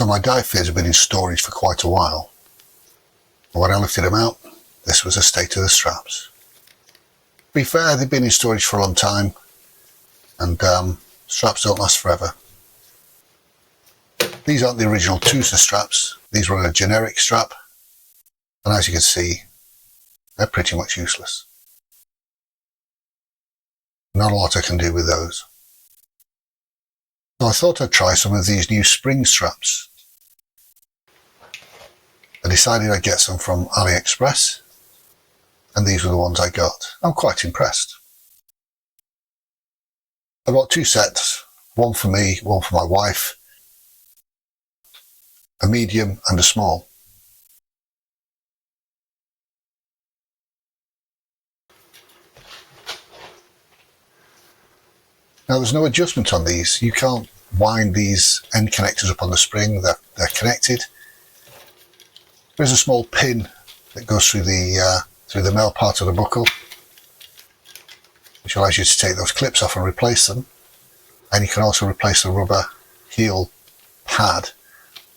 my dive fins have been in storage for quite a while. And when I lifted them out, this was the state of the straps. To be fair, they've been in storage for a long time, and straps don't last forever. These aren't the original TUSA straps. These were a generic strap, and as you can see, they're pretty much useless. Not a lot I can do with those. So I thought I'd try some of these new spring straps. I decided I'd get some from AliExpress, and these were the ones I got. I'm quite impressed. I bought two sets, one for me, one for my wife, a medium and a small. Now there's no adjustment on these. You can't wind these end connectors up on the spring. They're connected. There's a small pin that goes through the male part of the buckle, which allows you to take those clips off and replace them. And you can also replace the rubber heel pad,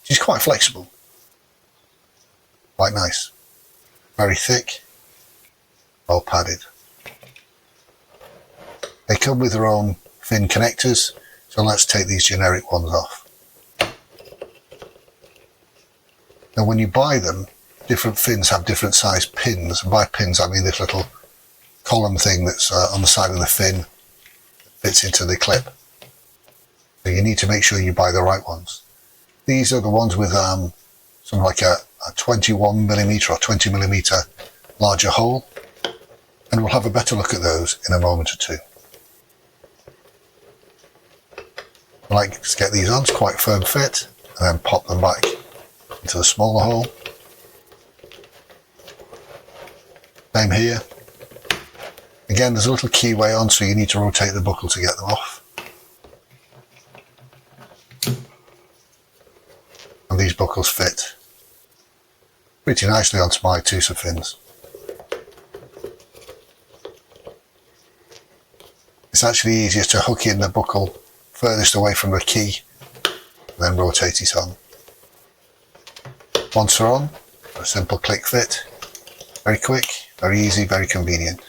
which is quite flexible. Quite nice. Very thick, well padded. They come with their own fin connectors, so let's take these generic ones off. Now when you buy them, different fins have different size pins, and by pins I mean this little column thing that's on the side of the fin that fits into the clip. So you need to make sure you buy the right ones. These are the ones with something like a 21mm or 20mm larger hole, and we'll have a better look at those in a moment or two. I like to get these on, it's quite firm fit, and then pop them back into the smaller hole. Same here. Again, there's a little keyway on, so you need to rotate the buckle to get them off. And these buckles fit pretty nicely onto my TUSA fins. It's actually easier to hook in the buckle furthest away from the key, and then rotate it on. Once they're on, a simple click fit. Very quick, very easy, very convenient.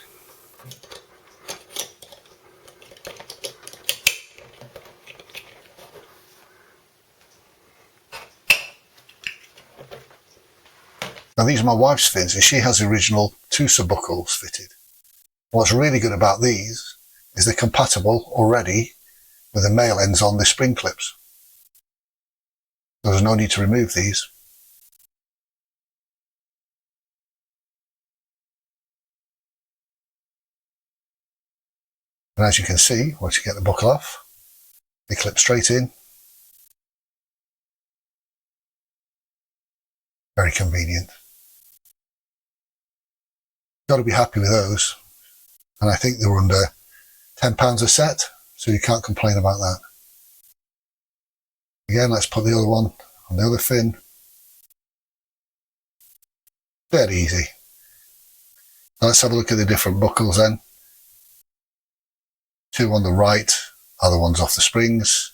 Now these are my wife's fins, and she has the original TUSA buckles fitted. What's really good about these is they're compatible already with the male ends on the spring clips. There's no need to remove these. And as you can see, once you get the buckle off, they clip straight in. Very convenient. Got to be happy with those. And I think they were under £10 a set, so you can't complain about that. Again, let's put the other one on the other fin. Dead easy. Now let's have a look at the different buckles then. Two on the right are the ones off the springs.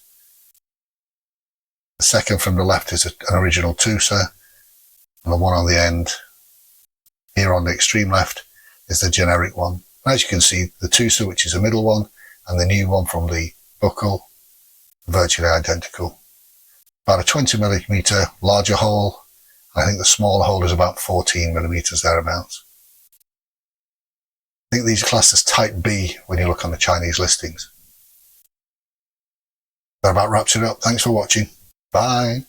The second from the left is an original TUSA, and the one on the end here on the extreme left is the generic one. As you can see, the TUSA, which is the middle one, and the new one from the buckle, virtually identical. About a 20mm larger hole. I think the smaller hole is about 14mm thereabouts. I think these are classed as type B when you look on the Chinese listings. That about wraps it up. Thanks for watching. Bye.